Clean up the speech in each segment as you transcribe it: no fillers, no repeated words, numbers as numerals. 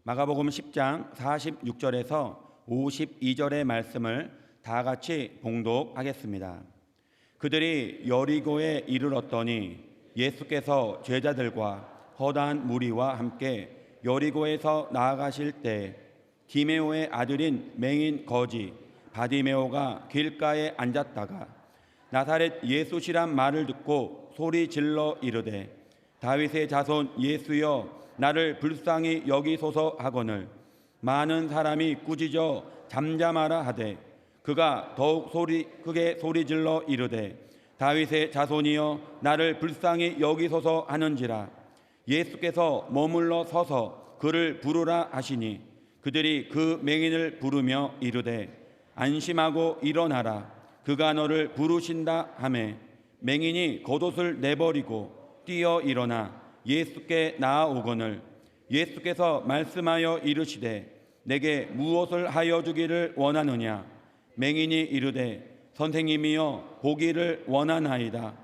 마가복음 10장 46절에서 52절의 말씀을 다 같이 봉독하겠습니다. 그들이 여리고에 이르렀더니 예수께서 제자들과 허다한 무리와 함께 여리고에서 나아가실 때 디메오의 아들인 맹인 거지 바디메오가 길가에 앉았다가 나사렛 예수시란 말을 듣고 소리 질러 이르되 다윗의 자손 예수여 나를 불쌍히 여기소서 하거늘 많은 사람이 꾸짖어 잠잠하라 하되 그가 더욱 크게 소리질러 이르되 다윗의 자손이여 나를 불쌍히 여기소서 하는지라. 예수께서 머물러 서서 그를 부르라 하시니 그들이 그 맹인을 부르며 이르되 안심하고 일어나라 그가 너를 부르신다 하매 맹인이 겉옷을 내버리고 뛰어 일어나 예수께 나아오거늘 예수께서 말씀하여 이르시되 내게 무엇을 하여 주기를 원하느냐. 맹인이 이르되 선생님이여 보기를 원하나이다.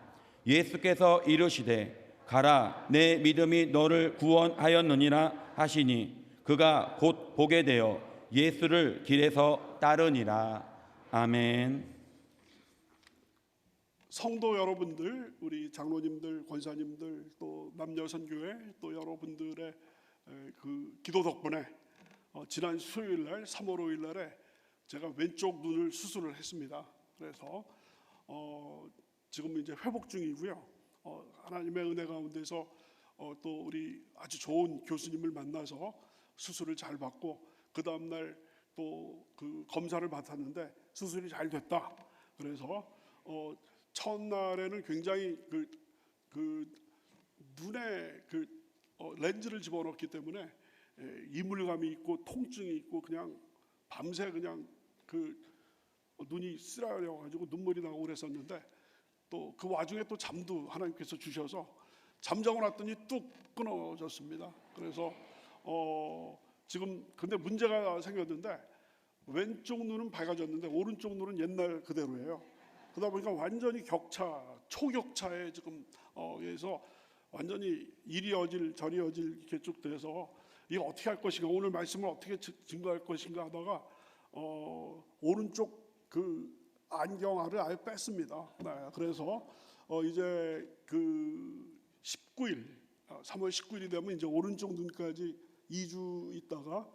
예수께서 이르시되 가라 내 믿음이 너를 구원하였느니라 하시니 그가 곧 보게 되어 예수를 길에서 따르니라. 아멘. 성도 여러분들, 우리 장로님들, 권사님들, 또 남녀선교회 또 여러분들의 그 기도 덕분에 지난 수요일 날 3월 5일 날에 제가 왼쪽 눈을 수술을 했습니다. 그래서 지금 이제 회복 중이고요. 하나님의 은혜 가운데서 또 우리 아주 좋은 교수님을 만나서 수술을 잘 받고 그 다음 날 또 그 검사를 받았는데 수술이 잘 됐다. 그래서 첫날에는 굉장히 그 눈에 렌즈를 집어넣기 때문에 이물감이 있고 통증이 있고 그냥 밤새 그냥 눈이 쓰라려가지고 눈물이 나고 그랬었는데 또 그 와중에 또 잠도 하나님께서 주셔서 잠자고 났더니 뚝 끊어졌습니다. 그래서 지금 근데 문제가 생겼는데 왼쪽 눈은 밝아졌는데 오른쪽 눈은 옛날 그대로예요. 그러다 보니까 완전히 초격차에 지금 그래서 완전히 이리 어질 저리 어질 이렇게 쭉 돼서 이거 어떻게 할 것인가, 오늘 말씀을 어떻게 증거할 것인가 하다가 오른쪽 그 안경알을 아예 뺐습니다. 네, 그래서 이제 그 19일 3월 19일이 되면 이제 오른쪽 눈까지 2주 있다가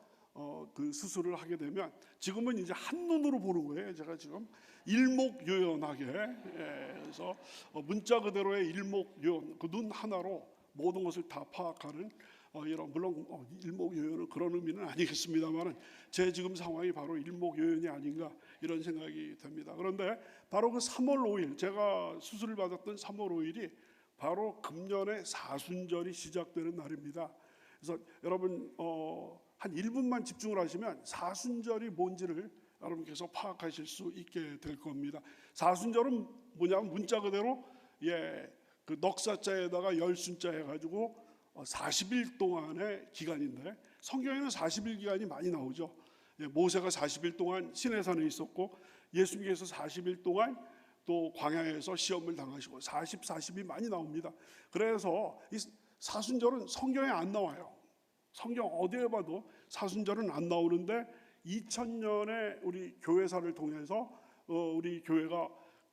그 수술을 하게 되면 지금은 이제 한 눈으로 보는 거예요. 제가 지금 일목요연하게 그래서 문자 그대로의 일목요연, 그 눈 하나로 모든 것을 다 파악하는 이런, 물론 일목요연은 그런 의미는 아니겠습니다만은 제 지금 상황이 바로 일목요연이 아닌가 이런 생각이 듭니다. 그런데 바로 그 3월 5일 제가 수술을 받았던 3월 5일이 바로 금년의 사순절이 시작되는 날입니다. 그래서 여러분 한 1분만 집중을 하시면 사순절이 뭔지를 여러분께서 파악하실 수 있게 될 겁니다. 사순절은 뭐냐면 문자 그대로 그 넉사자에다가 열순자 해가지고 40일 동안의 기간인데 성경에는 40일 기간이 많이 나오죠. 모세가 40일 동안 시내산에 있었고 예수님께서 40일 동안 또 광야에서 시험을 당하시고 40이 많이 나옵니다. 그래서 이 사순절은 성경에 안 나와요. 성경 어디에 봐도 사순절은 안 나오는데 2000년에 우리 교회사를 통해서 우리 교회가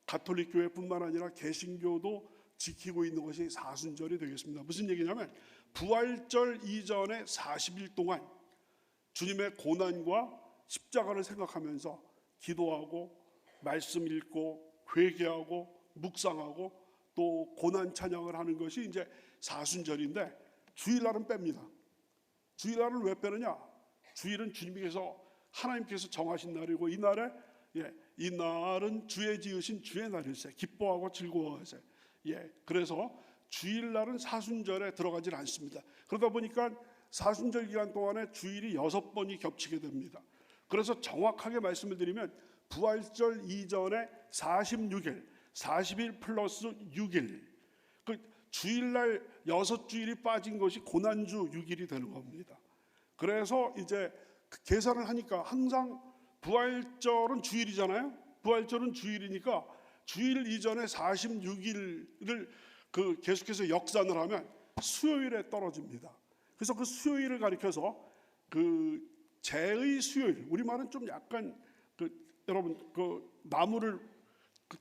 가톨릭 교회뿐만 아니라 개신교도 지키고 있는 것이 사순절이 되겠습니다. 무슨 얘기냐면 부활절 이전에 40일 동안 주님의 고난과 십자가를 생각하면서 기도하고 말씀 읽고 회개하고 묵상하고 또 고난 찬양을 하는 것이 이제 사순절인데 주일날은 뺍니다. 주일날은 왜 빼느냐? 주일은 주님께서 하나님께서 정하신 날이고 이 날은 주의 지으신 주의 날일세 기뻐하고 즐거워하세. 그래서 주일날은 사순절에 들어가질 않습니다. 그러다 보니까 사순절 기간 동안에 주일이 6번이 겹치게 됩니다. 그래서 정확하게 말씀을 드리면 부활절 이전에 46일 40일 플러스 6일 그 주일날 6주일이 빠진 것이 고난주 6일이 되는 겁니다. 그래서 이제 계산을 하니까 항상 부활절은 주일이잖아요. 부활절은 주일이니까 주일 이전에 46일을 계속해서 역산을 하면 수요일에 떨어집니다. 그래서 그 수요일을 가리켜서 그 재의 수요일, 우리말은 좀 약간 여러분 나무를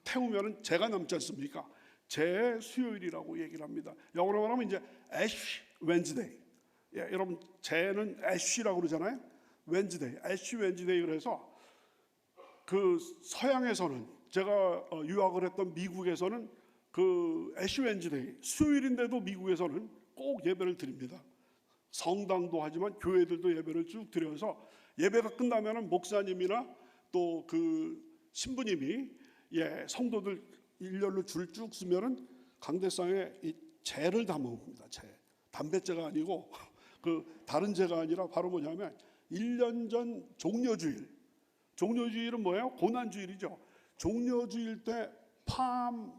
태우면은 재가 남지 않습니까? 재 수요일이라고 얘기를 합니다. 영어로 말하면 이제 애쉬 웬즈데이. 예, 여러분 재는 애쉬라고 그러잖아요. 웬즈데이, 애쉬 웬즈데이. 그래서 그 서양에서는 제가 유학을 했던 미국에서는 그 애쉬 웬즈데이 수요일인데도 미국에서는 꼭 예배를 드립니다. 성당도 하지만 교회들도 예배를 쭉 드려서 예배가 끝나면은 목사님이나 또 그 신부님이 성도들 일렬로 줄 쭉 쓰면은 강대상에 이 재를 담아옵니다. 재. 담배재가 아니고 그 다른 재가 아니라 바로 뭐냐면 1년 전 종려주일. 종려주일은 뭐예요? 고난주일이죠. 종려주일 때 팜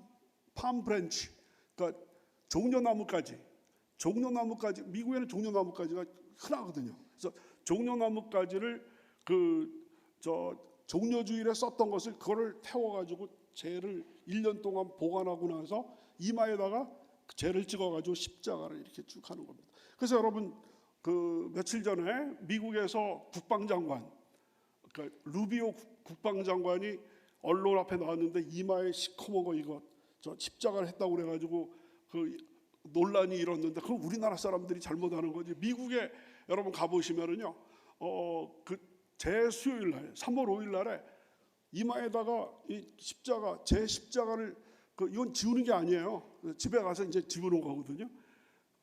브랜치, 그러니까 종려나무까지 미국에는 종려나무까지가 흔하거든요. 그래서 종려나무까지를 종려주일에 썼던 것을 그거를 태워가지고 재를 1년 동안 보관하고 나서 이마에다가 재를 찍어가지고 십자가를 이렇게 쭉 하는 겁니다. 그래서 여러분 그 며칠 전에 미국에서 국방장관, 그러니까 루비오 국방장관이 언론 앞에 나왔는데 이마에 시커먼 거 이거 십자가를 했다고 그래가지고 그 논란이 일었는데 그건 우리나라 사람들이 잘못하는 거지. 미국에 여러분 가보시면은요, 그 재수요일 날 3월 5일 날에 이마에다가 이 십자가, 재 십자가를 이건 지우는 게 아니에요. 집에 가서 이제 지우는 거거든요.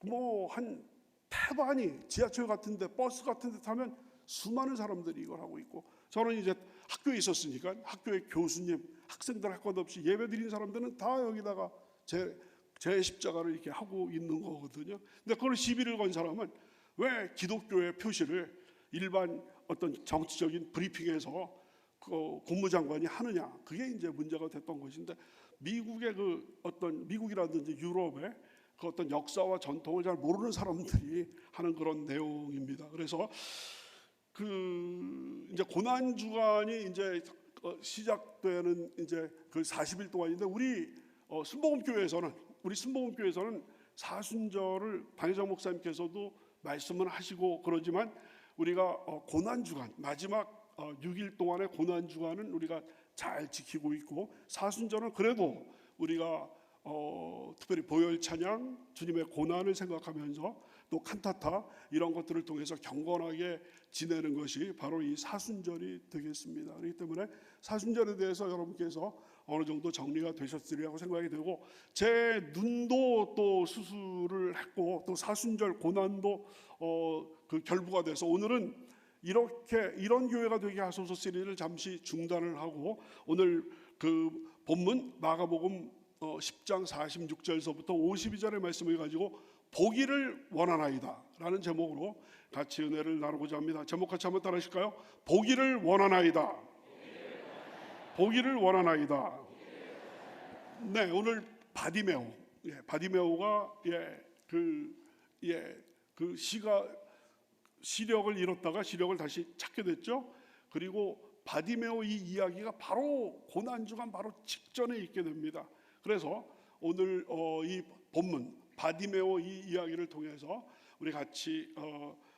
뭐 한 태반이 지하철 같은데 버스 같은데 타면 수많은 사람들이 이걸 하고 있고, 저는 이제 학교에 있었으니까 학교의 교수님, 학생들 할 것 없이 예배 드린 사람들은 다 여기다가 재 십자가를 이렇게 하고 있는 거거든요. 근데 그걸 시비를 건 사람은 왜 기독교의 표시를 일반 어떤 정치적인 브리핑에서 그 국무장관이 하느냐, 그게 이제 문제가 됐던 것인데, 미국의 미국이라든지 유럽의 그 어떤 역사와 전통을 잘 모르는 사람들이 하는 그런 내용입니다. 그래서 이제 고난 주간이 이제 시작되는 이제 그 40일 동안인데, 우리 순복음교회에서는 사순절을 방혜정 목사님께서도 말씀을 하시고 그러지만, 우리가 고난 주간 마지막 6일 동안의 고난 주간은 우리가 잘 지키고 있고, 사순절은 그래도 우리가 특별히 보혈 찬양, 주님의 고난을 생각하면서 또 칸타타 이런 것들을 통해서 경건하게 지내는 것이 바로 이 사순절이 되겠습니다. 그렇기 때문에 사순절에 대해서 여러분께서 어느 정도 정리가 되셨으리라고 생각이 되고, 제 눈도 또 수술을 했고 또 사순절 고난도 그 결부가 돼서 오늘은 이런 교회가 되게 하소서 시리즈를 잠시 중단을 하고, 오늘 그 본문 마가복음 10장 46절서부터 52절의 말씀을 가지고 보기를 원하나이다 라는 제목으로 같이 은혜를 나누고자 합니다. 제목 같이 한번 따라 하실까요? 보기를 원하나이다. 보기를 원하나이다. 네, 오늘 바디메오. 바디메오가 그 시력을 잃었다가 시력을 다시 찾게 됐죠. 그리고 바디메오 이 이야기가 바로 고난주간 바로 직전에 있게 됩니다. 그래서 오늘 이 본문 바디메오 이 이야기를 통해서 우리 같이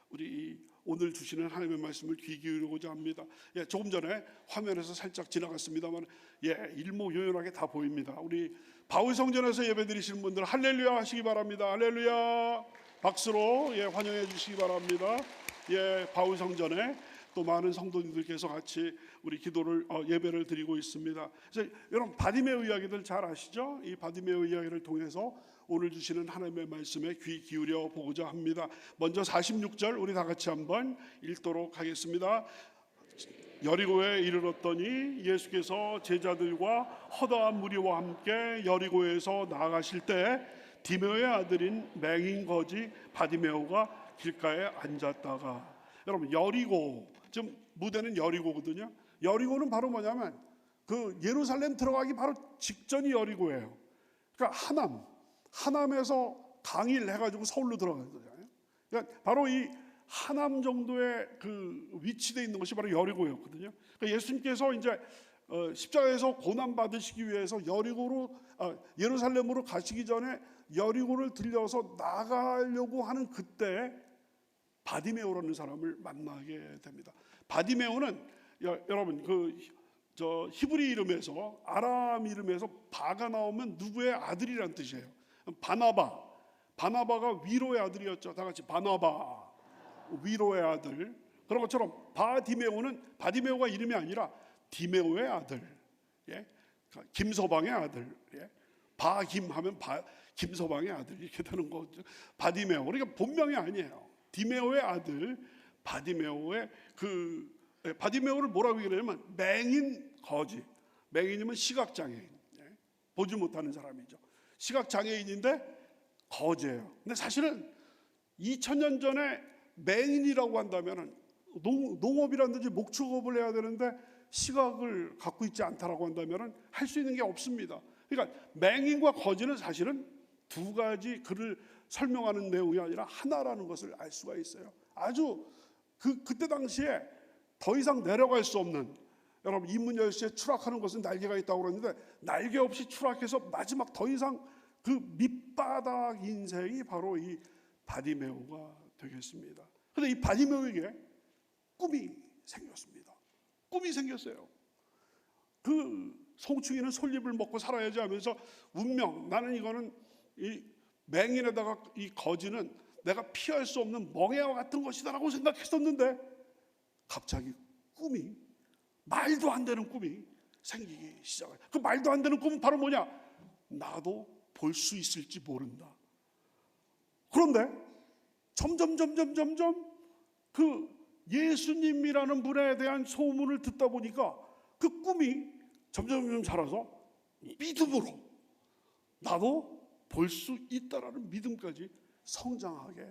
우리 오늘 주시는 하나님의 말씀을 귀 기울이고자 합니다. 조금 전에 화면에서 살짝 지나갔습니다만 일목요연하게 다 보입니다. 우리 바울성전에서 예배드리시는 분들 할렐루야 하시기 바랍니다. 할렐루야 박수로 환영해 주시기 바랍니다. 바울성전에 또 많은 성도님들께서 같이 우리 기도를 예배를 드리고 있습니다. 그래서 여러분 바디메오 이야기들 잘 아시죠? 이 바디메오 이야기를 통해서 오늘 주시는 하나님의 말씀에 귀 기울여 보고자 합니다. 먼저 46절 우리 다 같이 한번 읽도록 하겠습니다. 여리고에 이르렀더니 예수께서 제자들과 허다한 무리와 함께 여리고에서 나아가실 때 디메오의 아들인 맹인 거지 바디메오가 길가에 앉았다가, 여러분 여리고 지금 무대는 여리고거든요. 여리고는 바로 뭐냐면 그 예루살렘 들어가기 바로 직전이 여리고예요. 그러니까 하남에서 강일 해가지고 서울로 들어가는 거잖아요. 그러니까 바로 이 하남 정도의 그 위치되어 있는 것이 바로 여리고였거든요. 그러니까 예수님께서 이제 십자가에서 고난 받으시기 위해서 예루살렘으로 가시기 전에 여리고를 들려서 나가려고 하는 그때 바디메오라는 사람을 만나게 됩니다. 바디메오는 여러분 히브리 이름에서 아람 이름에서 바가 나오면 누구의 아들이란 뜻이에요. 바나바가 위로의 아들이었죠. 다 같이 바나바, 위로의 아들. 그런 것처럼 바디메오가 이름이 아니라 디메오의 아들, 김서방의 아들, 바김하면 김서방의 아들 이렇게 되는 거죠. 바디메오. 그러니까 본명이 아니에요. 디메오의 아들 바디메오의 바디메오를 뭐라고 얘기하냐면 맹인 거지. 맹인이면 시각장애인, 보지 못하는 사람이죠. 시각장애인인데 거지예요. 근데 사실은 2000년 전에 맹인이라고 한다면 농업이라든지 목축업을 해야 되는데 시각을 갖고 있지 않다라고 한다면 할 수 있는 게 없습니다. 그러니까 맹인과 거지는 사실은 두 가지 글을 설명하는 내용이 아니라 하나라는 것을 알 수가 있어요. 아주 그때 당시에 더 이상 내려갈 수 없는, 여러분 이문열씨에 추락하는 것은 날개가 있다고 그러는데 날개 없이 추락해서 마지막 더 이상 그 밑바닥 인생이 바로 이 바디메오가 되겠습니다. 그런데 이 바디메오에게 꿈이 생겼습니다. 꿈이 생겼어요. 그 송충이는 솔잎을 먹고 살아야지 하면서 운명, 나는 이거는 이 맹인에다가 이 거지는 내가 피할 수 없는 멍에와 같은 것이다라고 생각했었는데 갑자기 꿈이, 말도 안 되는 꿈이 생기기 시작해요. 그 말도 안 되는 꿈은 바로 뭐냐? 나도 볼 수 있을지 모른다. 그런데 점점 그 예수님이라는 분에 대한 소문을 듣다 보니까 그 꿈이 점점 자라서 믿음으로 나도 볼 수 있다라는 믿음까지 성장하게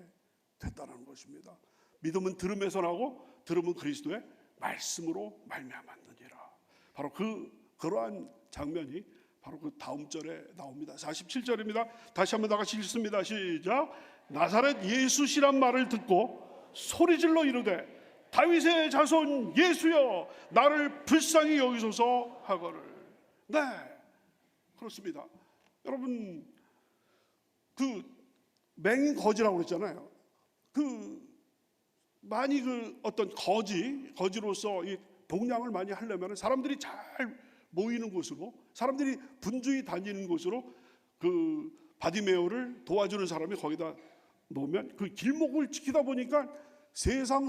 됐다는 것입니다. 믿음은 들음에서 나고 들음은 그리스도의 말씀으로 말미암았느니라. 바로 그러한 장면이 바로 그 다음 절에 나옵니다. 47절입니다. 다시 한번 다 같이 읽습니다. 시작. 나사렛 예수시란 말을 듣고 소리질러 이르되 다윗의 자손 예수여 나를 불쌍히 여기소서 하거늘. 네, 그렇습니다. 여러분 그 맹인 거지라고 그랬잖아요. 많이 어떤 거지로서 이 동냥을 많이 하려면 사람들이 잘 모이는 곳으로, 사람들이 분주히 다니는 곳으로 그 바디메오를 도와주는 사람이 거기다 놓으면 그 길목을 지키다 보니까 세상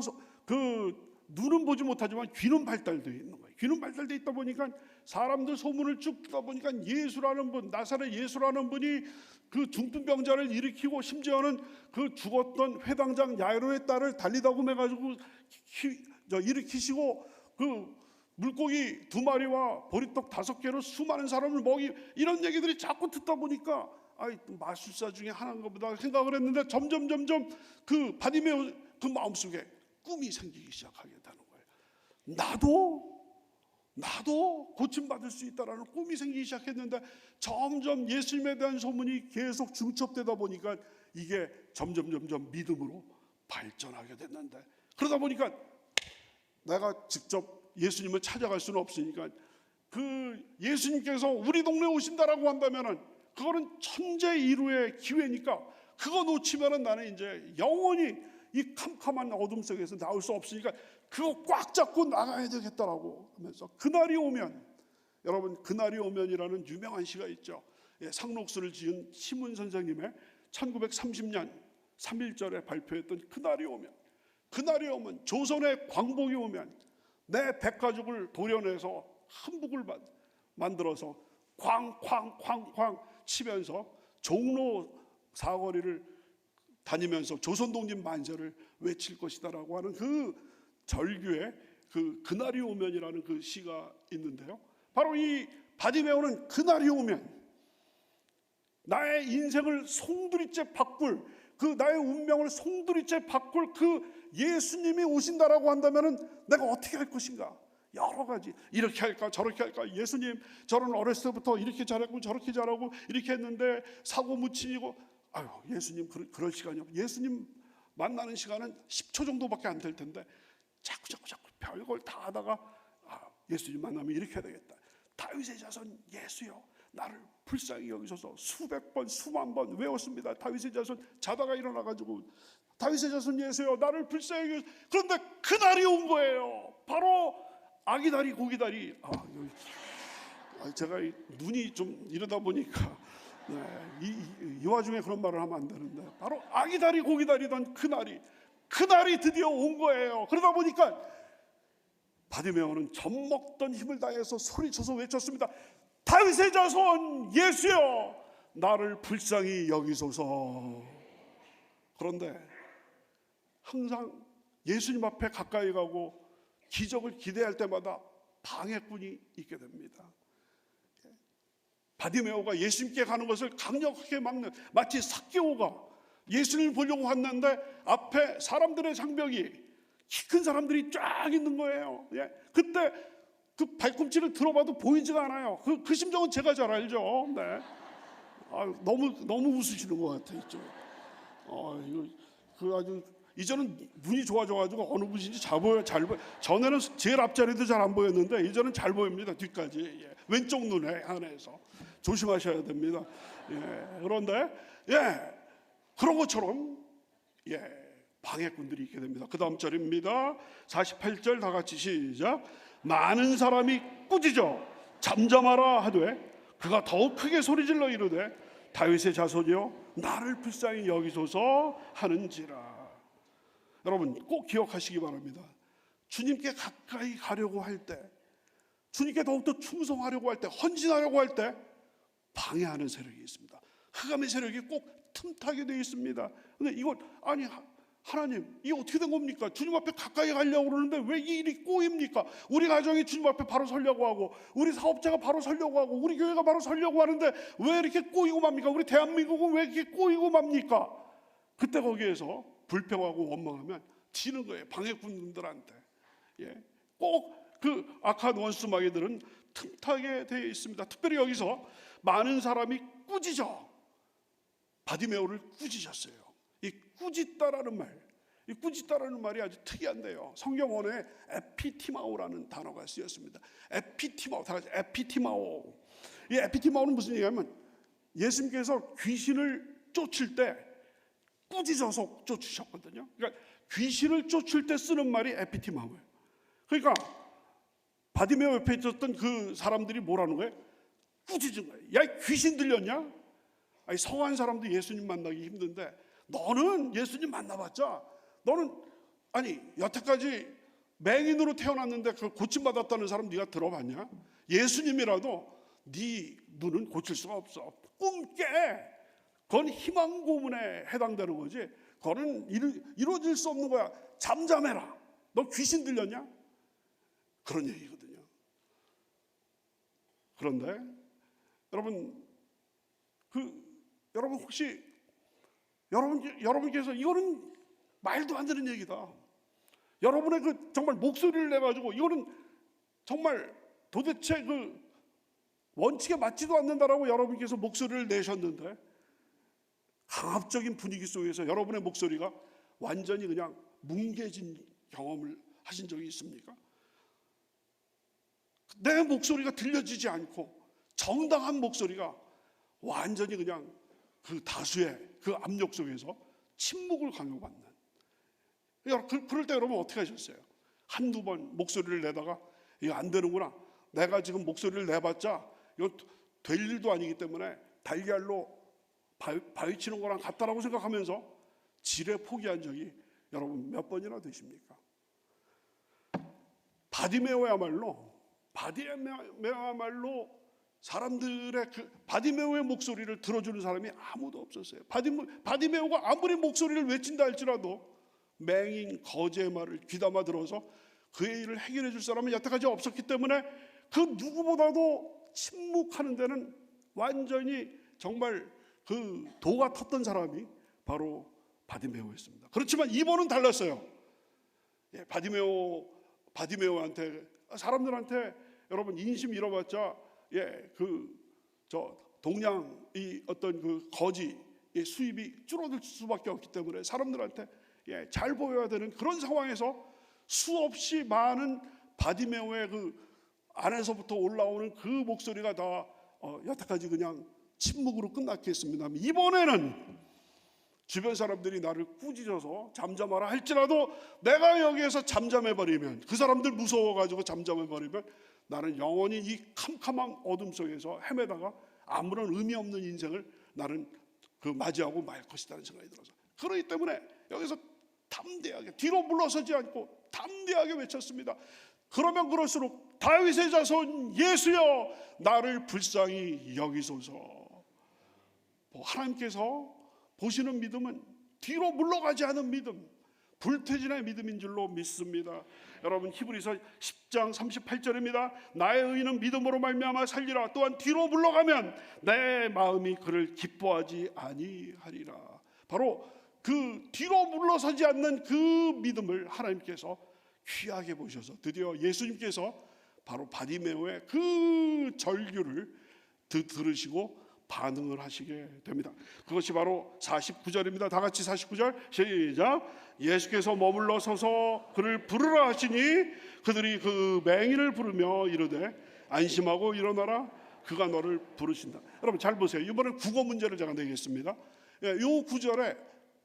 눈은 보지 못하지만 귀는 발달되어 있는 거예요. 귀는 발달되어 있다 보니까 사람들 소문을 쭉 듣다 보니까 예수라는 분, 나사렛 예수라는 분이 그 중풍병자를 일으키고 심지어는 그 죽었던 회당장 야이로의 딸을 달리다고 해가지고 일으키시고 그 물고기 2마리와 보리떡 5개로 수많은 사람을 이런 얘기들이 자꾸 듣다 보니까 마술사 중에 하나인가 보다 생각을 했는데 점점 그 바디메오 그 마음속에 꿈이 생기기 시작하게 되는 거예요. 나도 고침받을 수 있다라는 꿈이 생기기 시작했는데 점점 예수님에 대한 소문이 계속 중첩되다 보니까 이게 점점 믿음으로 발전하게 됐는데, 그러다 보니까 내가 직접 예수님을 찾아갈 수는 없으니까 그 예수님께서 우리 동네에 오신다라고 한다면은 그거는 천재 이루의 기회니까 그거 놓치면은 나는 이제 영원히 이 캄캄한 어둠 속에서 나올 수 없으니까 그거 꽉 잡고 나가야 되겠다라고 하면서 그날이 오면, 여러분 그날이 오면이라는 유명한 시가 있죠. 상록수를 지은 시문 선생님의 1930년 3.1절에 발표했던 그날이 오면 조선의 광복이 오면 내 백가죽을 도려내서 한복을 만들어서 쾅쾅쾅쾅 치면서 종로 사거리를 다니면서 조선 독립 만세를 외칠 것이다라고 하는 그 절규의 그날이 오면이라는 그 시가 있는데요. 바로 이 바디메오는 그날이 오면 나의 인생을 송두리째 바꿀, 나의 운명을 송두리째 바꿀 예수님이 오신다라고 한다면은 내가 어떻게 할 것인가? 여러 가지, 이렇게 할까 저렇게 할까. 예수님 저는 어렸을 때부터 이렇게 잘했고 저렇게 잘하고 이렇게 했는데 사고 무친이고, 예수님 그럴 시간이 없고, 예수님 만나는 시간은 10초 정도밖에 안 될 텐데 자꾸 별걸 다 하다가 예수님 만나면 이렇게 해야 되겠다. 다윗의 자손 예수여 나를 불쌍히 여기소서 수백 번 수만 번 외웠습니다. 다윗의 자손 자다가 일어나가지고 다윗의 자손 예수여 나를 불쌍히 여기소서. 그런데 그날이 온 거예요. 바로 아기다리 고기다리. 제가 눈이 좀 이러다 보니까 이 와중에 그런 말을 하면 안 되는데, 바로 아기다리 고기다리던 그날이 드디어 온 거예요. 그러다 보니까 바디메오는 젖먹던 힘을 다해서 소리쳐서 외쳤습니다. 다윗의 자손 예수여 나를 불쌍히 여기소서. 그런데 항상 예수님 앞에 가까이 가고 기적을 기대할 때마다 방해꾼이 있게 됩니다. 바디메오가 예수님께 가는 것을 강력하게 막는, 마치 삭개오가 예수님을 보려고 왔는데 앞에 사람들의 장벽이, 키 큰 사람들이 쫙 있는 거예요. 그때 그 발꿈치를 들어봐도 보이지가 않아요. 그 심정은 제가 잘 알죠. 네. 너무 웃으시는 것 같아요. 이거 아주 이제는 눈이 좋아져가지고 어느 분인지 잘 보여. 전에는 제일 앞자리도 잘 안 보였는데 이제는 잘 보입니다. 뒤까지. 왼쪽 눈에 한해서 조심하셔야 됩니다. 그런데 그런 것처럼 방해꾼들이 있게 됩니다. 그 다음 절입니다. 48절 다 같이 시작. 많은 사람이 꾸짖어 잠잠하라 하되 그가 더욱 크게 소리질러 이르되 다윗의 자손이여 나를 불쌍히 여기소서 하는지라. 여러분 꼭 기억하시기 바랍니다. 주님께 가까이 가려고 할 때, 주님께 더욱더 충성하려고 할 때, 헌신하려고 할 때 방해하는 세력이 있습니다. 흑암의 세력이 꼭 틈타게 되어 있습니다. 근데 이건 하나님 이게 어떻게 된 겁니까? 주님 앞에 가까이 가려고 그러는데 왜 이 일이 꼬입니까? 우리 가정이 주님 앞에 바로 서려고 하고, 우리 사업자가 바로 서려고 하고, 우리 교회가 바로 서려고 하는데 왜 이렇게 꼬이고 맙니까? 우리 대한민국은 왜 이렇게 꼬이고 맙니까? 그때 거기에서 불평하고 원망하면 지는 거예요. 방해꾼들한테. 꼭 그 악한 원수 마귀들은 틈타게 되어 있습니다. 특별히 여기서 많은 사람이 꾸짖어 바디메오를 꾸짖었어요. 이 꾸짖다라는 말, 이 꾸짖다라는 말이 아주 특이한데요. 성경원에 에피티마오라는 단어가 쓰였습니다. 에피티마오, 다 같이 에피티마오. 이 에피티마오는 무슨 얘기냐면 예수님께서 귀신을 쫓을 때 꾸짖어서 쫓으셨거든요. 그러니까 귀신을 쫓을 때 쓰는 말이 에피티마오예요. 그러니까 바디메오 옆에 있었던 그 사람들이 뭐라는 거예요? 꾸짖은 거예요. 야, 귀신 들렸냐? 성한 사람도 예수님 만나기 힘든데 너는 예수님 만나봤자 너는 여태까지 맹인으로 태어났는데 그걸 고침받았다는 사람 네가 들어봤냐? 예수님이라도 네 눈은 고칠 수가 없어. 꿈깨. 그건 희망 고문에 해당되는 거지. 그거는 이루어질 수 없는 거야. 잠잠해라. 너 귀신 들렸냐? 그런 얘기거든요. 그런데 여러분 혹시 여러분께서 이거는 말도 안 되는 얘기다. 여러분의 그 정말 목소리를 내가지고 이거는 정말 도대체 그 원칙에 맞지도 않는다라고 여러분께서 목소리를 내셨는데 강압적인 분위기 속에서 여러분의 목소리가 완전히 그냥 뭉개진 경험을 하신 적이 있습니까? 내 목소리가 들려지지 않고 정당한 목소리가 완전히 그냥 그 다수의 그 압력 속에서 침묵을 강요받는. 그럴 때 여러분 어떻게 하셨어요? 한두 번 목소리를 내다가 이거 안 되는구나. 내가 지금 목소리를 내봤자 이거 될 일도 아니기 때문에 달걀로 바위 치는 거랑 같다라고 생각하면서 지레 포기한 적이 여러분 몇 번이나 되십니까? 바디메오야말로 사람들의 그 바디메오의 목소리를 들어주는 사람이 아무도 없었어요. 바디메오가 아무리 목소리를 외친다 할지라도 맹인 거제의 말을 귀담아 들어서 그의 일을 해결해 줄 사람은 여태까지 없었기 때문에 그 누구보다도 침묵하는 데는 완전히 정말 그 도가 텄던 사람이 바로 바디메오였습니다. 그렇지만 이번은 달랐어요. 바디메오한테 사람들한테 여러분 인심 잃어봤자 동양 이 어떤 그 거지 수입이 줄어들 수밖에 없기 때문에 사람들한테 잘 보여야 되는 그런 상황에서 수없이 많은 바디메오의 그 안에서부터 올라오는 그 목소리가 다 여태까지 그냥 침묵으로 끝났겠습니다. 이번에는 주변 사람들이 나를 꾸짖어서 잠잠하라 할지라도 내가 여기에서 잠잠해버리면, 그 사람들 무서워가지고 잠잠해버리면 나는 영원히 이 캄캄한 어둠 속에서 헤매다가 아무런 의미 없는 인생을 나는 맞이하고 말 것이라는 생각이 들어서, 그렇기 때문에 여기서 담대하게 뒤로 물러서지 않고 담대하게 외쳤습니다. 그러면 그럴수록 다윗의 자손 예수여 나를 불쌍히 여기소서. 하나님께서 보시는 믿음은 뒤로 물러가지 않은 믿음, 불태진의 믿음인 줄로 믿습니다. 여러분, 히브리서 10장 38절입니다. 나의 의인은 믿음으로 말미암아 살리라. 또한 뒤로 물러가면 내 마음이 그를 기뻐하지 아니하리라. 바로 그 뒤로 물러서지 않는 그 믿음을 하나님께서 귀하게 보셔서 드디어 예수님께서 바로 바디메오의 그 절규를 들으시고 반응을 하시게 됩니다. 그것이 바로 49절입니다. 다 같이 49절 시작. 예수께서 머물러 서서 그를 부르라 하시니 그들이 그 맹인을 부르며 이르되 안심하고 일어나라 그가 너를 부르신다. 여러분 잘 보세요. 이번엔 국어 문제를 제가 내겠습니다. 이 구절에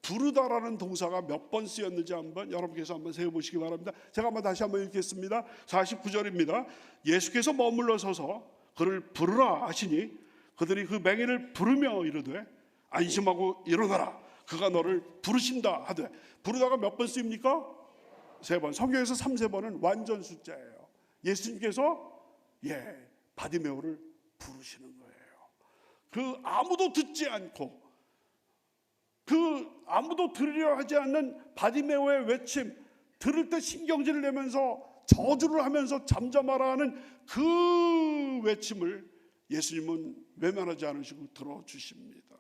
부르다라는 동사가 몇 번 쓰였는지 한번 여러분께서 한번 세어보시기 바랍니다. 제가 한번 다시 한번 읽겠습니다. 49절입니다. 예수께서 머물러 서서 그를 부르라 하시니 그들이 그 맹인을 부르며 이르되 안심하고 일어나라 그가 너를 부르신다 하되, 부르다가 몇 번 쓰입니까? 3번. 성경에서 3-4번은 완전 숫자예요. 예수님께서 바디메오를 부르시는 거예요. 아무도 듣지 않고 아무도 들으려 하지 않는 바디메오의 외침, 들을 때 신경질을 내면서 저주를 하면서 잠잠하라 하는 그 외침을 예수님은 외면하지 않으시고 들어주십니다.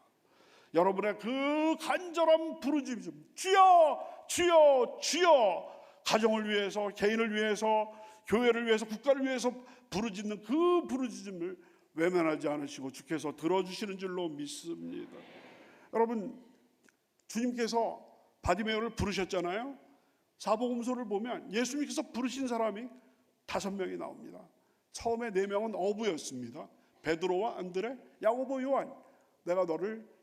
여러분의 그 간절한 부르짖음, 주여 주여 주여, 가정을 위해서, 개인을 위해서, 교회를 위해서, 국가를 위해서 부르짖는 그 부르짖음을 외면하지 않으시고 주께서 들어주시는 줄로 믿습니다. 여러분, 주님께서 바디메오를 부르셨잖아요. 사복음서를 보면 예수님께서 부르신 사람이 5명이 나옵니다. 처음에 4명은 어부였습니다. 베드로와 안드레, 야고보, 요한. 내가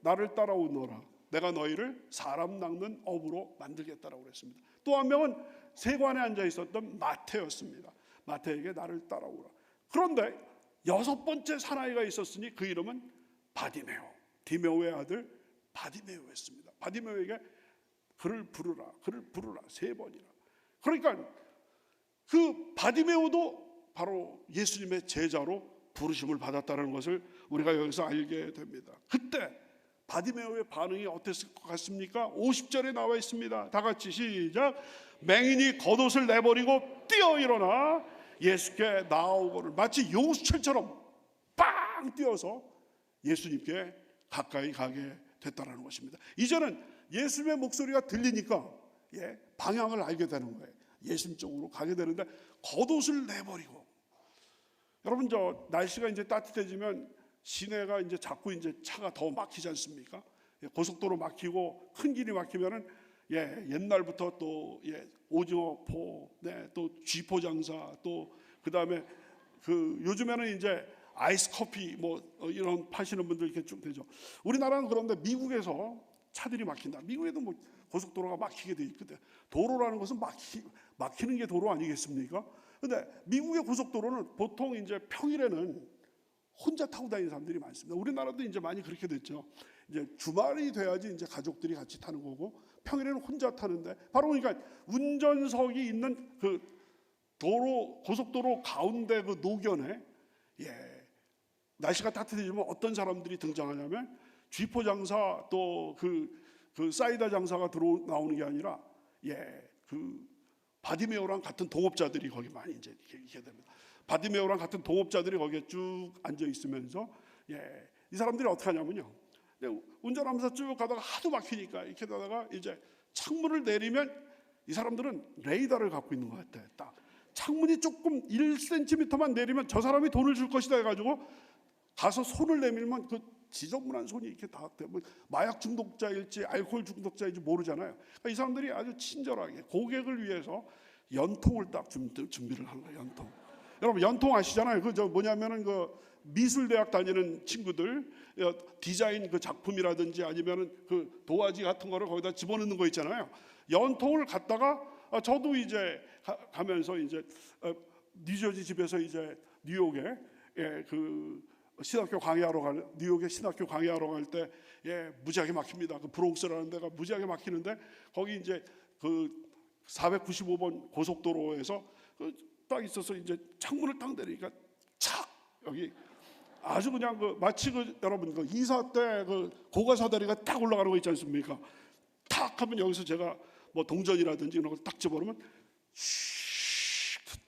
나를 따라오너라. 내가 너희를 사람 낚는 어부로 만들겠다라고 그랬습니다. 또 한 명은 세관에 앉아 있었던 마태였습니다. 마태에게 나를 따라오라. 그런데 6번째 사나이가 있었으니 그 이름은 바디메오, 디메오의 아들 바디메오였습니다. 바디메오에게 그를 부르라 3번이나. 그러니까 그 바디메오도 바로 예수님의 제자로 부르심을 받았다는 것을 우리가 여기서 알게 됩니다. 그때 바디메오의 반응이 어땠을 것 같습니까? 50절에 나와 있습니다. 다 같이 시작. 맹인이 겉옷을 내버리고 뛰어 일어나 예수께 나아오고를, 마치 용수철처럼 빵 뛰어서 예수님께 가까이 가게 됐다는 것입니다. 이제는 예수님의 목소리가 들리니까 방향을 알게 되는 거예요. 예수님 쪽으로 가게 되는데 겉옷을 내버리고. 여러분, 날씨가 이제 따뜻해지면 시내가 이제 자꾸 이제 차가 더 막히지 않습니까? 고속도로 막히고 큰 길이 막히면은 옛날부터 또 오징어포, 또 쥐포 장사, 또 그다음에 요즘에는 이제 아이스 커피 이런 파시는 분들 이렇게 쭉 되죠. 우리나라는 그런데 미국에서 차들이 막힌다. 미국에도 고속도로가 막히게 돼 있거든. 도로라는 것은 막히는 게 도로 아니겠습니까? 근데 미국의 고속도로는 보통 이제 평일에는 혼자 타고 다니는 사람들이 많습니다. 우리나라도 이제 많이 그렇게 됐죠. 이제 주말이 돼야지 이제 가족들이 같이 타는 거고, 평일에는 혼자 타는데, 바로 그러니까 운전석이 있는 고속도로 가운데 노견에 날씨가 따뜻해지면 어떤 사람들이 등장하냐면 쥐포 장사, 또 사이다 장사가 나오는 게 아니라 바디메오랑 같은 동업자들이 거기 많이 이제 이렇게 됩니다. 바디메오랑 같은 동업자들이 거기에 쭉 앉아 있으면서 이 사람들이 어떻게 하냐면요. 운전하면서 쭉 가다가 하도 막히니까 이렇게 가다가 이제 창문을 내리면 이 사람들은 레이더를 갖고 있는 것 같아요. 딱 창문이 조금 1cm만 내리면 저 사람이 돈을 줄 것이다 해가지고 가서 손을 내밀면 그 지저분한 손이 이렇게 다 마약 중독자일지 알코올 중독자일지 모르잖아요. 그러니까 이 사람들이 아주 친절하게 고객을 위해서 연통을 딱 준비를 하는 거예요. 연통. 여러분 연통 아시잖아요. 뭐냐면은 미술대학 다니는 친구들 디자인 그 작품이라든지 아니면 그 도화지 같은 거를 거기다 집어넣는 거 있잖아요. 연통을 갖다가 저도 이제 가면서 이제 뉴저지 집에서 이제 뉴욕에 그 신학교 강의하러 갈 뉴욕에 신학교 강의하러 갈 때 무지하게 막힙니다. 그 브롱스라는 데가 무지하게 막히는데 거기 이제 그 495번 고속도로에서 딱 있어서 이제 창문을 딱 내리니까 착 여기 아주 그냥 그 마치 그 여러분 그 이사 때 그 고가사다리가 딱 올라가는 거 있지 않습니까? 탁 하면 여기서 제가 뭐 동전이라든지 이런 걸 딱 집어넣으면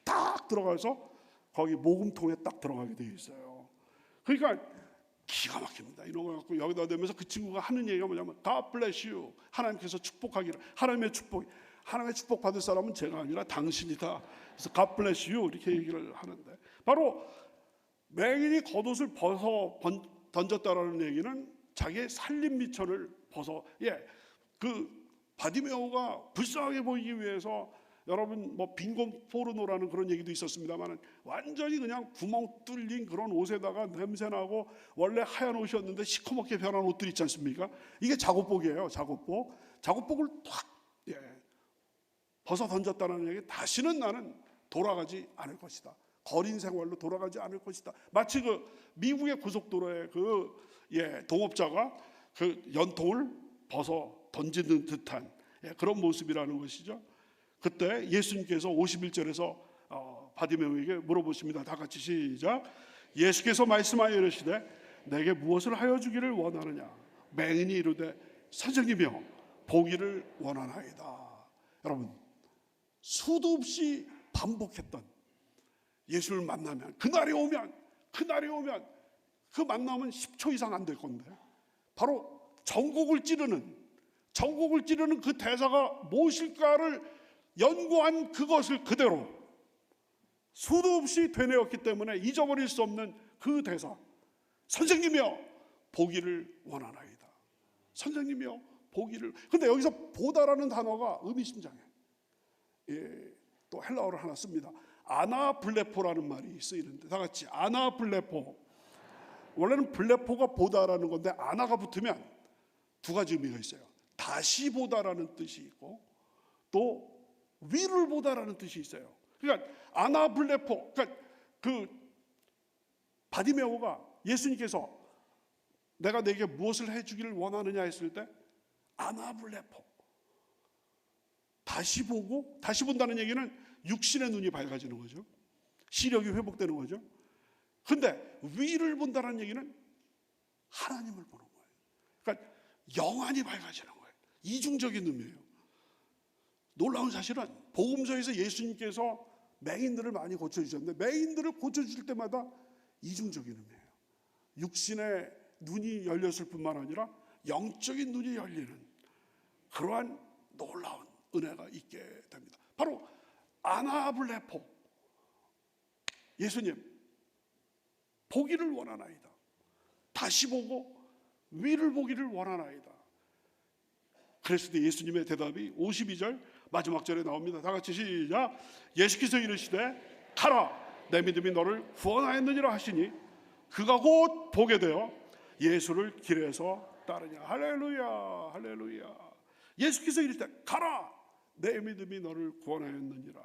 딱 들어가서 거기 모금통에 딱 들어가게 되어 있어요. 그러니까 기가 막힙니다. 이런 거 갖고 여기다 대면서 그 친구가 하는 얘기가 뭐냐면 God bless you. 하나님께서 축복하기를. 하나님의 축복 받을 사람은 제가 아니라 당신이다. 그래서 God bless you 이렇게 얘기를 하는데 바로 맹인이 겉옷을 벗어 던졌다라는 얘기는 자기의 살림 미천을 벗어 그 바디메오가 불쌍하게 보이기 위해서 여러분 뭐 빈곤 포르노라는 그런 얘기도 있었습니다만 완전히 그냥 구멍 뚫린 그런 옷에다가 냄새나고 원래 하얀 옷이었는데 시커멓게 변한 옷들 있지 않습니까? 이게 작업복이에요. 작업복을 탁 벗어 던졌다는 얘기. 다시는 나는 돌아가지 않을 것이다. 거린 생활로 돌아가지 않을 것이다. 마치 그 미국의 고속도로에 그 동업자가 그 연통을 벗어 던지는 듯한 그런 모습이라는 것이죠. 그때 예수님께서 51절에서 바디메오에게 물어보십니다. 다 같이 시작. 예수께서 말씀하여 이르시되 내게 무엇을 하여 주기를 원하느냐. 맹인이 이르되 선생님이여 보기를 원하나이다. 여러분 수도 없이 반복했던 예수를 만나면 그날이 오면 그 만남은 10초 이상 안 될 건데 바로 전곡을 찌르는 그 대사가 무엇일까를 연구한 그것을 그대로 수도 없이 되뇌었기 때문에 잊어버릴 수 없는 그 대사. 선생님이여 보기를 원하나이다. 선생님이여 보기를. 근데 여기서 보다라는 단어가 의미심장해. 또 헬라어를 하나 씁니다. 아나블레포라는 말이 쓰이는데 다 같이 아나블레포. 원래는 블레포가 보다라는 건데 아나가 붙으면 두 가지 의미가 있어요. 다시 보다라는 뜻이 있고 또 위를 보다라는 뜻이 있어요. 그러니까 아나블레포, 그러니까 그 바디메오가 예수님께서 내가 내게 무엇을 해주기를 원하느냐 했을 때 아나블레포, 다시 보고, 다시 본다는 얘기는 육신의 눈이 밝아지는 거죠. 시력이 회복되는 거죠. 근데 위를 본다는 얘기는 하나님을 보는 거예요. 그러니까 영안이 밝아지는 거예요. 이중적인 의미예요. 놀라운 사실은 복음서에서 예수님께서 맹인들을 많이 고쳐주셨는데 맹인들을 고쳐주실 때마다 이중적인 의미예요. 육신의 눈이 열렸을 뿐만 아니라 영적인 눈이 열리는 그러한 놀라운 은혜가 있게 됩니다. 바로 아나블레포. 예수님 보기를 원하나이다. 다시 보고 위를 보기를 원하나이다. 그랬을 때 예수님의 대답이 52절 마지막 절에 나옵니다. 다 같이 시작. 예수께서 이르시되 가라 내 믿음이 너를 구원하였느니라 하시니 그가 곧 보게 되어 예수를 길에서 따르냐. 할렐루야 할렐루야. 예수께서 이르시되 가라 내 믿음이 너를 구원하였느니라.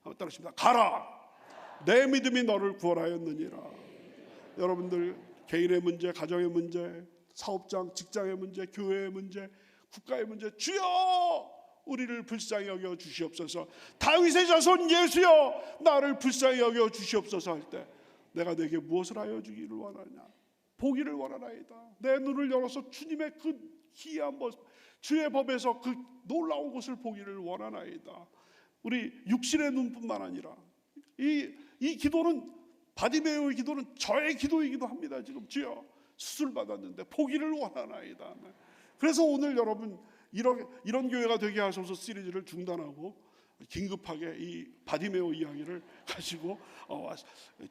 한번 따르십니다. 가라 내 믿음이 너를 구원하였느니라. 여러분들 개인의 문제, 가정의 문제, 사업장, 직장의 문제, 교회의 문제, 국가의 문제, 주여 우리를 불쌍히 여겨 주시옵소서. 다윗의 자손 예수여 나를 불쌍히 여겨 주시옵소서 할 때 내가 내게 무엇을 하여 주기를 원하냐. 보기를 원하나이다. 내 눈을 열어서 주님의 그 희귀한 모습, 주의 법에서 그 놀라운 것을 보기를 원하나이다. 우리 육신의 눈뿐만 아니라 이 기도는 바디메오의 기도는 저의 기도이기도 합니다. 지금 주여 수술 받았는데 보기를 원하나이다. 그래서 오늘 여러분 이런 교회가 되게 하셔서 시리즈를 중단하고 긴급하게 이 바디메오 이야기를 가지고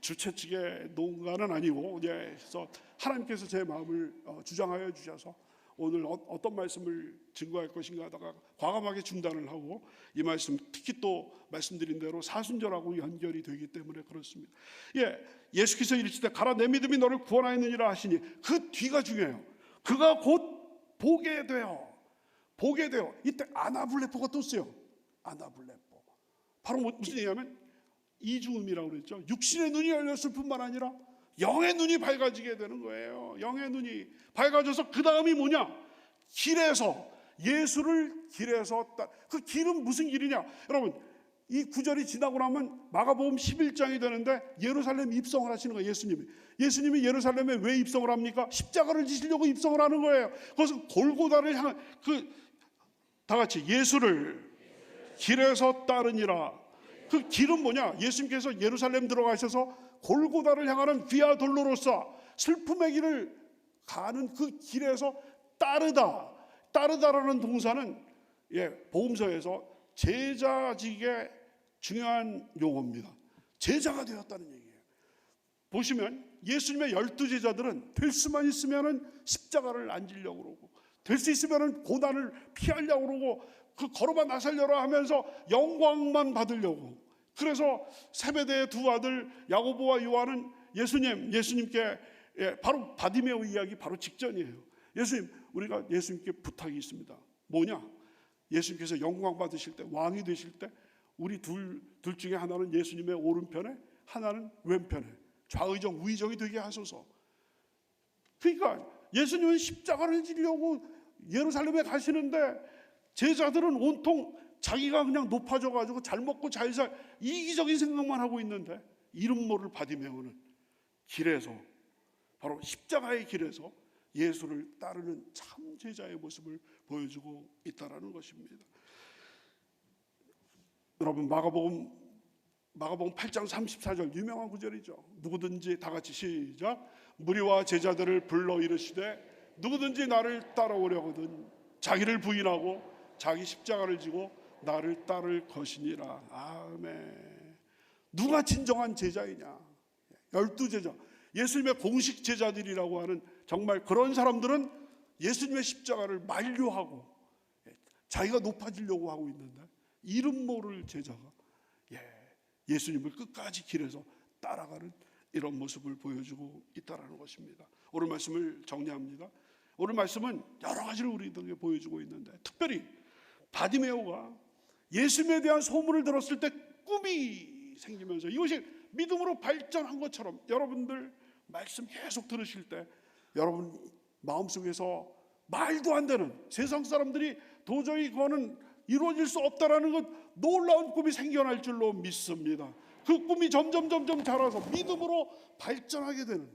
주최 측의 농가는 아니고 그래서 하나님께서 제 마음을 주장하여 주셔서 오늘 어떤 말씀을 증거할 것인가 하다가 과감하게 중단을 하고 이 말씀 특히 또 말씀드린 대로 사순절하고 연결이 되기 때문에 그렇습니다. 예수께서 이르시되 가라 내 믿음이 너를 구원하였느니라 하시니 그 뒤가 중요해요. 그가 곧 보게 되어 이때 아나블레포가 떴어요. 아나블레포 바로 무슨 얘기냐면 이중음이라고 그랬죠. 육신의 눈이 열렸을 뿐만 아니라 영의 눈이 밝아지게 되는 거예요. 영의 눈이 밝아져서 그 다음이 뭐냐? 길에서 예수를 길에서 그 길은 무슨 길이냐? 여러분 이 구절이 지나고 나면 마가복음 11장이 되는데 예루살렘 입성을 하시는 거예요. 예수님이 예루살렘에 왜 입성을 합니까? 십자가를 지시려고 입성을 하는 거예요. 그래서 골고다를 향한 다 같이 예수를 길에서 따르니라. 그 길은 뭐냐? 예수님께서 예루살렘 들어가셔서 골고다를 향하는 비아 돌로로사 슬픔의 길을 가는 그 길에서 따르다라는 동사는 복음서에서 제자직의 중요한 용어입니다. 제자가 되었다는 얘기예요. 보시면 예수님의 12제자들은 될 수만 있으면 십자가를 안 지려고 그러고 될 수 있으면 고난을 피하려고 그러고 그 걸어봐 나살려라 하면서 영광만 받으려고. 그래서 세베대의 두 아들 야고보와 요한은 예수님께 바로 바디메오 이야기 바로 직전이에요. 예수님, 우리가 예수님께 부탁이 있습니다. 뭐냐? 예수님께서 영광 받으실 때, 왕이 되실 때 우리 둘 중에 하나는 예수님의 오른편에, 하나는 왼편에, 좌의정 우의정이 되게 하소서. 그러니까 예수님은 십자가를 지려고 예루살렘에 가시는데 제자들은 온통 자기가 그냥 높아져 가지고 잘 먹고 잘 살 이기적인 생각만 하고 있는데 이름 모를 바디메오는 길에서, 바로 십자가의 길에서 예수를 따르는 참 제자의 모습을 보여주고 있다라는 것입니다. 여러분 마가복음 8장 34절 유명한 구절이죠. 누구든지 다 같이 시작. 무리와 제자들을 불러 이르시되 누구든지 나를 따라오려거든 자기를 부인하고 자기 십자가를 지고 나를 따를 것이니라. 아멘. 누가 진정한 제자이냐? 12제자, 예수님의 공식 제자들이라고 하는 정말 그런 사람들은 예수님의 십자가를 만류하고 자기가 높아지려고 하고 있는데 이름 모를 제자가 예수님을 끝까지 길에서 따라가는 이런 모습을 보여주고 있다는 것입니다. 오늘 말씀을 정리합니다. 오늘 말씀은 여러 가지를 우리들에게 보여주고 있는데 특별히 바디메오가 예수님에 대한 소문을 들었을 때 꿈이 생기면서 이것이 믿음으로 발전한 것처럼 여러분들 말씀 계속 들으실 때 여러분 마음속에서 말도 안 되는, 세상 사람들이 도저히 그거는 이루어질 수 없다라는 것, 놀라운 꿈이 생겨날 줄로 믿습니다. 그 꿈이 점점 자라서 믿음으로 발전하게 되는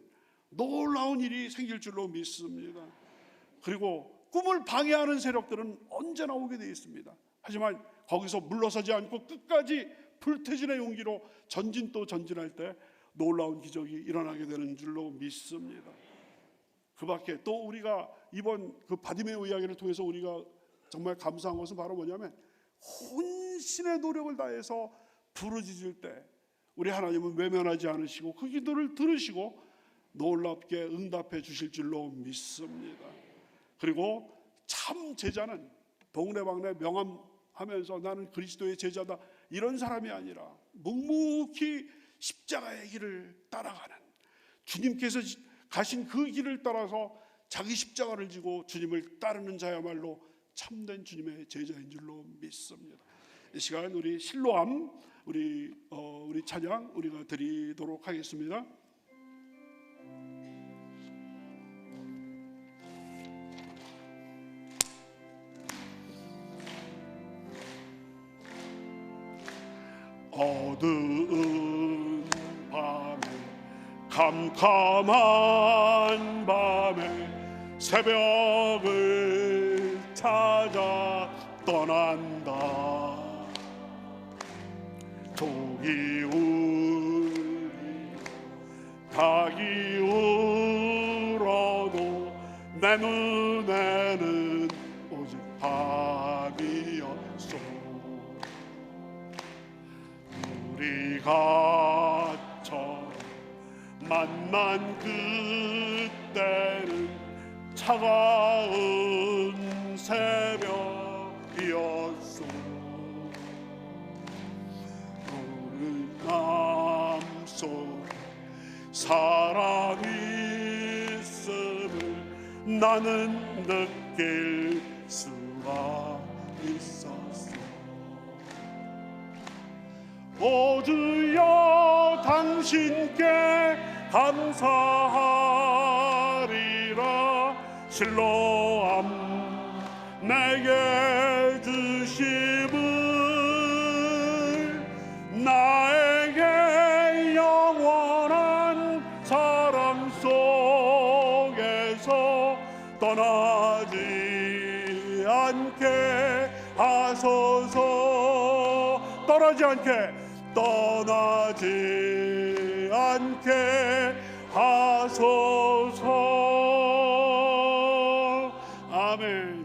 놀라운 일이 생길 줄로 믿습니다. 그리고 꿈을 방해하는 세력들은 언제나 오게 되어 있습니다. 하지만 거기서 물러서지 않고 끝까지 불태진의 용기로 전진 또 전진할 때 놀라운 기적이 일어나게 되는 줄로 믿습니다. 그 밖에 또 우리가 이번 그 바디메오 이야기를 통해서 우리가 정말 감사한 것은 바로 뭐냐면 혼신의 노력을 다해서 부르짖을 때 우리 하나님은 외면하지 않으시고 그 기도를 들으시고 놀랍게 응답해 주실 줄로 믿습니다. 그리고 참 제자는 동네방네 명함하면서 나는 그리스도의 제자다 이런 사람이 아니라 묵묵히 십자가의 길을 따라가는, 주님께서 가신 그 길을 따라서 자기 십자가를 지고 주님을 따르는 자야말로 참된 주님의 제자인 줄로 믿습니다. 이 시간 우리 실로암 우리 찬양 우리가 드리도록 하겠습니다. 어두운 밤에 캄캄한 밤에 새벽을 찾아 떠난다. 종이 울리 닭이 울어도 내 눈에는 오직 밤이었소. 우리가 처음 만난 그때는 차가운 새벽이었소. 푸른 남속 사랑이 있음을 나는 느낄 수가 있었어. 오 주여 당신께 감사하리라. 실로암 내게 주심을 나에게 영원한 사랑 속에서 떠나지 않게 하소서. 떠나지 않게 하소서. 아멘.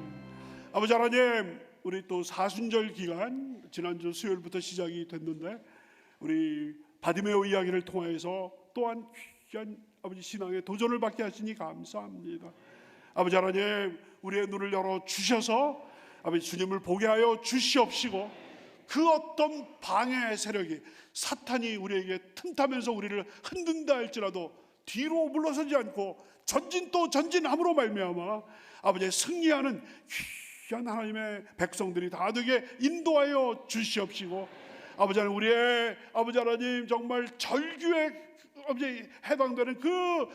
아버지 하나님, 우리 또 사순절 기간 지난주 수요일부터 시작이 됐는데 우리 바디메오 이야기를 통해서 또한 귀한 아버지 신앙의 도전을 받게 하시니 감사합니다. 아버지 하나님, 우리의 눈을 열어 주셔서 아버지 주님을 보게 하여 주시옵시고, 그 어떤 방해 세력이 사탄이 우리에게 틈타면서 우리를 흔든다 할지라도 뒤로 물러서지 않고 전진 또 전진함으로 말미암아 아버지의 승리하는 귀한 하나님의 백성들이 다 되게 인도하여 주시옵시고, 아버지 하나님, 우리의 아버지 하나님 정말 절규에 아버지 해당되는 그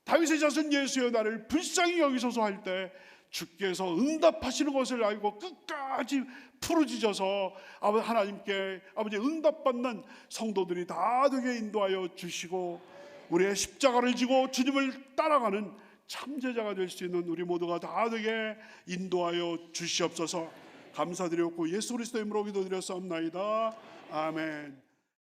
다윗의 자손 예수여 나를 불쌍히 여기소서 할 때 주께서 응답하시는 것을 알고 끝까지 부르짖어서 아버지 하나님께 아버지 응답받는 성도들이 다 되게 인도하여 주시고, 우리의 십자가를 지고 주님을 따라가는 참제자가 될 수 있는 우리 모두가 다 되게 인도하여 주시옵소서. 감사드렸고 예수 그리스도의 이름으로 기도드렸사옵나이다. 아멘.